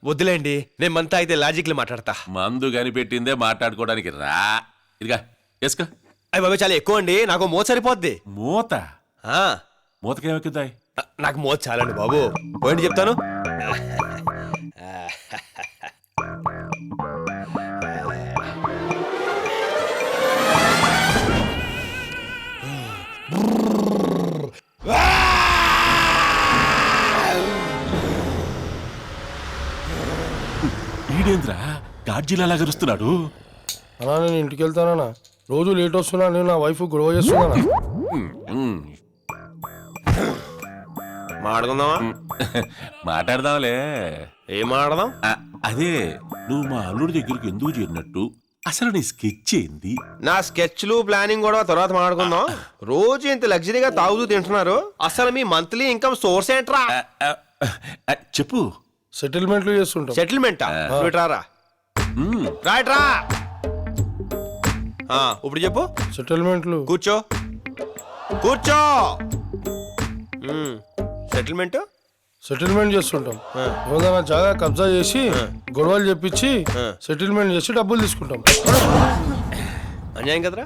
వద్దులేండి, నేను మంతా అయితే లాజిక్లు మాట్లాడతా. మందు కనిపెట్టిందే మాట్లాడుకోవడానికి రా. ఇదిగా వేసుకో. అయ్యి బాబు చాలా ఎక్కువ అండి, నాకు మూత సరిపోద్ది. మూత? మూతకేమెక్కుతాయి? నాకు మూత చాలండి బాబు. పోయింది చెప్తాను. ఈడేంద్రా గాడ్జిలా గరుస్తున్నాడు? అన్నా నేను ఇంటికి వెళ్తానా, రోజు లేట్ వస్తున్నా, నేను నా వైఫ్ గొడవ చేస్తున్నానా. మాట్లాడుకుందామా? మాట్లాడదాంలే. ఏం మాట్లాడదాం? అదే నువ్వు మా అల్లుడి దగ్గరికి ఎందుకు చేరినట్టు, అసలు నీ స్కెచ్ ఏంది? నా స్కెచ్లు ప్లానింగ్ కూడా తర్వాత మాట్లాడుకుందాం. రోజు ఇంత లగ్జరీగా తాగుతూ తింటున్నారు, అసలు మీ మంత్లీ ఇన్కమ్ సోర్స్ ఏంట్రా? చెప్పు. సెటిల్మెంట్లు చేస్తుంటాం. సెటిల్మెంటా? రారా రాయట్రా. ఇప్పుడు చెప్పు. సెటిల్మెంట్లు. కూర్చో కూర్చో. సెటిల్మెంట్ సెటిల్మెంట్ చేస్తుంటాం. ఏదైనా జాగా కబ్జా చేసి గొడవలు చెప్పించి సెటిల్మెంట్ చేసి డబ్బులు తీసుకుంటాం. అన్యాయం కదరా.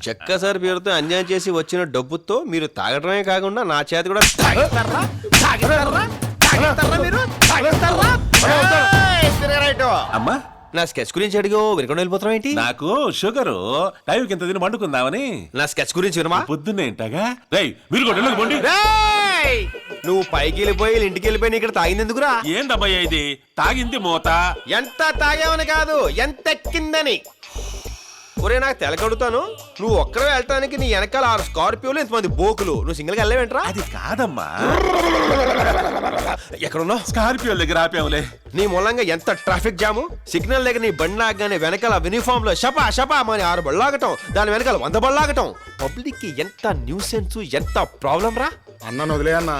చెక్క సార్ పేరుతో అన్యాయం చేసి వచ్చిన డబ్బుతో మీరు తాగడమే కాకుండా నా చేతి కూడా అమ్మా నా స్కెచ్ గురించి అడిగో వినకుండా వెళ్ళిపోతాం ఏంటి? నాకు షుగరు, టైంకి ఎంత తిని వండుకుందామని. నా స్కెచ్ గురించి వినమా? పొద్దున్నే ఇంటగా మీరు కూడా నువ్వు పైకి వెళ్ళిపోయి ఇంటికి వెళ్ళిపోయి ఇక్కడ తాగింది ఎందుకురా? ఏందబ్బయ్యా ఇది? తాగింది మూత. ఎంత తాగావని కాదు, ఎంత ఎక్కిందని. ఒరే నాకు తెలకడుతాను, నువ్వు ఒక్కరే వెళ్ళటానికి నీ వెనకాల 6 స్కార్పియోలు, ఇంతమంది బోకులు, నువ్వు సింగిల్ గా వెళ్ళవేంట్రా? అది కాదమ్మా. ఎక్కడున్నావు? స్కార్పియో దగ్గర ఆపావులే. నీ మూలంగా ఎంత ట్రాఫిక్ జాము. సిగ్నల్ దగ్గర నీ బండి ఆగగానే వెనకాల యూనిఫామ్ లో షపా షపా అని 6 బళ్ళాగటం, దాని వెనకాల 100 బళ్ళాగటం. పబ్లిక్ కి ఎంత న్యూసెన్స్, ఎంత ప్రాబ్లం రా. అన్న వదిలే అన్న.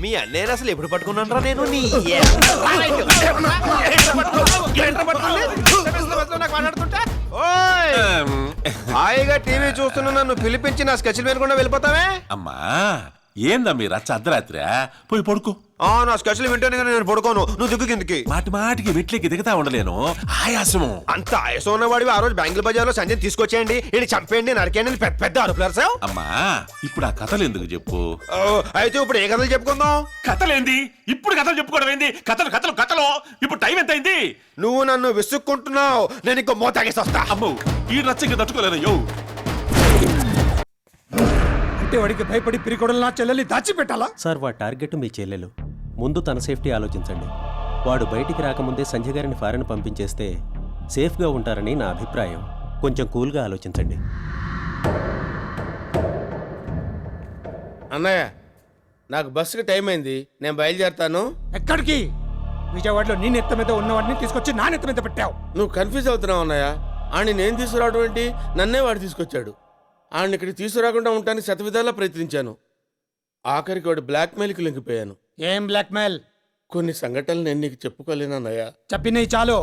మీ అన్నయ్య అసలు ఎప్పుడు పట్టుకున్నాను రా నేను? నీ మాట్లాడుతుంటా హాయిగా టీవీ చూస్తున్నా నన్ను పిలిపించి నా స్కెచ్ వినకుండా వెళ్ళిపోతావే? అమ్మా ఏందా మీరు రచ్చ అర్ధరాత్రి? పోయి పడుకో. నా స్కెచ్లు వింటేనే నేను పడుకోను, నువ్వు దిక్కు కిందకి. మాటి మాటికి మెట్లకి దిగుతా ఉండలేను, ఆయాసము. అంత ఆయాసం ఉన్నవాడివి ఆ రోజు బ్యాంకుల బజార్లో సంజయ్ తీసుకొచ్చేయండి, ఇది చంపేయండి, నరకేయండి పెద్ద పెద్ద అరుపులారు. అమ్మా ఇప్పుడు ఆ కథలు ఎందుకు చెప్పు. అయితే ఇప్పుడు ఏ కథలు చెప్పుకుందాం? కథలేంది ఇప్పుడు? కథలు చెప్పుకోవడం ఏంది? కథలు కథలు కథలు. ఇప్పుడు టైం ఎంత అయింది? నువ్వు నన్ను విసుక్కుంటున్నావు, నేను ఇంకో మోతాగేసి వస్తా. అమ్మో ఈ రచ్చకి తట్టుకోలేనయ్యో. అంటే వాడికి భయపడి పిరికొడలు నా చెల్లెల్ని దాచిపెట్టాలా? సార్ వాడి టార్గెట్ మీ చెల్లెలు. ముందు తన సేఫ్టీ ఆలోచించండి. వాడు బయటికి రాకముందే సంజయ్ గారిని ఫారెన్ పంపించేస్తే సేఫ్గా ఉంటారని నా అభిప్రాయం. కొంచెం కూల్గా ఆలోచించండి. అన్నయ్య నాకు బస్సుకి టైం అయింది, నేను బయలుదేరుతాను. ఎక్కడికి? విజయవాడలో నీ నెత్త మీద ఉన్నవాడిని తీసుకొచ్చి నా నెత్త మీద పెట్టావు. నువ్వు కన్ఫ్యూజ్ అవుతున్నావు అన్నయ్య. ఆడిని నేను తీసుకురావడం ఏంటి, నన్నే వాడు తీసుకొచ్చాడు. ఆడిని ఇక్కడికి తీసుకురాకుండా ఉండటానికి శతవిధాలా ప్రయత్నించాను. ఆఖరికి వాడు బ్లాక్మెయిల్కి లొంగిపోయాను. ఏం బ్లాక్మెయిల్? కొన్ని సంఘటనలు నేను నీకు చెప్పుకోలేనన్నయ్య. చెప్పినవి చాలు.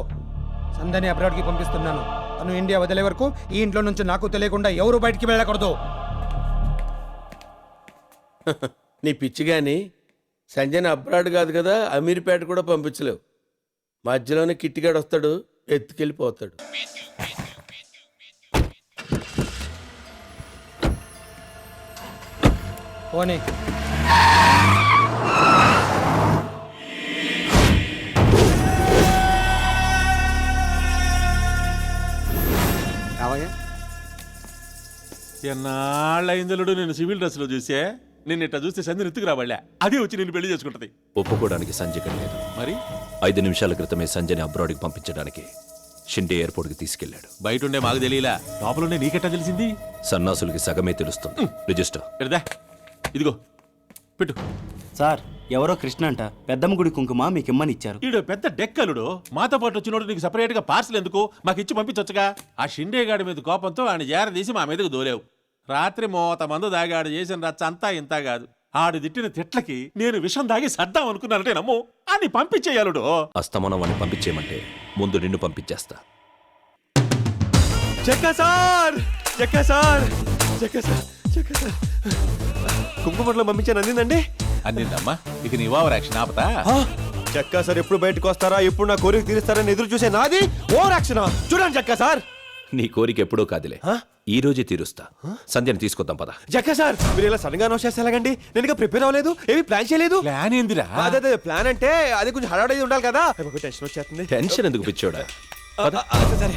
సందని అబ్రాడ్కి పంపిస్తున్నాను. తను ఇండియా వదిలే వరకు ఈ ఇంట్లో నుంచి నాకు తెలియకుండా ఎవరు బయటికి వెళ్ళకూడదు. నీ పిచ్చి గాని సంజయ్ని అబ్రాడ్ కాదు కదా, అమీర్పేట కూడా పంపించలేవు. మధ్యలోనే కిట్టిగాడు వస్తాడు, ఎత్తుకెళ్ళిపోతాడు. పోనీ ఎన్నాళ్ళైందలుడు నేను సివిల్ డ్రెస్ లో చూసే. నిన్న ఇట్లా చూస్తే సంధ్య ఎత్తుకు రావాళ్ళ, అదే వచ్చి నేను పెళ్లి చేసుకుంటది. ఒప్పుకోవడానికి సంజయ్ లేదు. మరి 5 నిమిషాల క్రితమే సంజయ్ని అబ్రాడ్కి పంపించడానికి షిండే ఎయిర్పోర్ట్కి తీసుకెళ్లాడు. బయట ఉండే మాకు తెలియలా, లోపలుండే నీకెట్టా తెలిసింది? సన్నాసులకి సగమే తెలుస్తుంది. రిజిస్టర్ పెడదా, ఇదిగో పెట్టు. సార్ ఎవరో కృష్ణ అంట పెద్దమ్మ గుడి కుంకుమ మీకిమ్మని ఇచ్చారు. ఈడు పెద్ద డెక్కలుడు, మాతో పాటు వచ్చినోడు నీకు సపరేట్ గా పార్సల్ ఎందుకు? మాకు ఇచ్చి పంపించొచ్చుగా. ఆ షిండే గాడి మీద కోపంతో ఆయన జారదీసి మా మీదకు దోలేవు. రాత్రి మోత మందు దాగాడు చేసిన రచ్చ అంతా ఇంత కాదు. ఆడు తిట్టిన తిట్లకి నేను విషం దాగి సర్దాం అనుకున్నానంటే నమ్ము, అని పంపించేయాలుడు. అస్తమానం వాడిని పంపించేయమంటే ముందు నిన్ను పంపించేస్తా. కుంకుమట్లో పంపించాను, అందిందండి. అందిందమ్మా. ఇక నీ ఓవర్ యాక్షన్ ఆపతా. జక్కా సార్ ఎప్పుడు బయటకు వస్తారా, ఎప్పుడు నా కోరిక తీరుస్తారని ఎదురు చూసే నాది ఓవర్ యాక్షన్. చూడండి జక్కా సార్. నీ కోరిక ఎప్పుడూ కాదులే, ఈ రోజే తీరుస్తా. సంధ్యని తీసుకొద్దాం పద. జక్కా సార్ మీరు ఇలా సడన్ గా అనౌన్స్ చేస్తే ఎలాగండి? నేను ఇంకా ప్రిపేర్ అవ్వలేదు, ఏమి ప్లాన్ చేయలేదు. ప్లాన్ ఏందిరా? అదే ప్లాన్ అంటే అది కొంచెం హడావుడి ఉండాలి కదా. టెన్షన్ వచ్చేస్తుంది. టెన్షన్ ఎందుకు పిచ్చోడా? సరే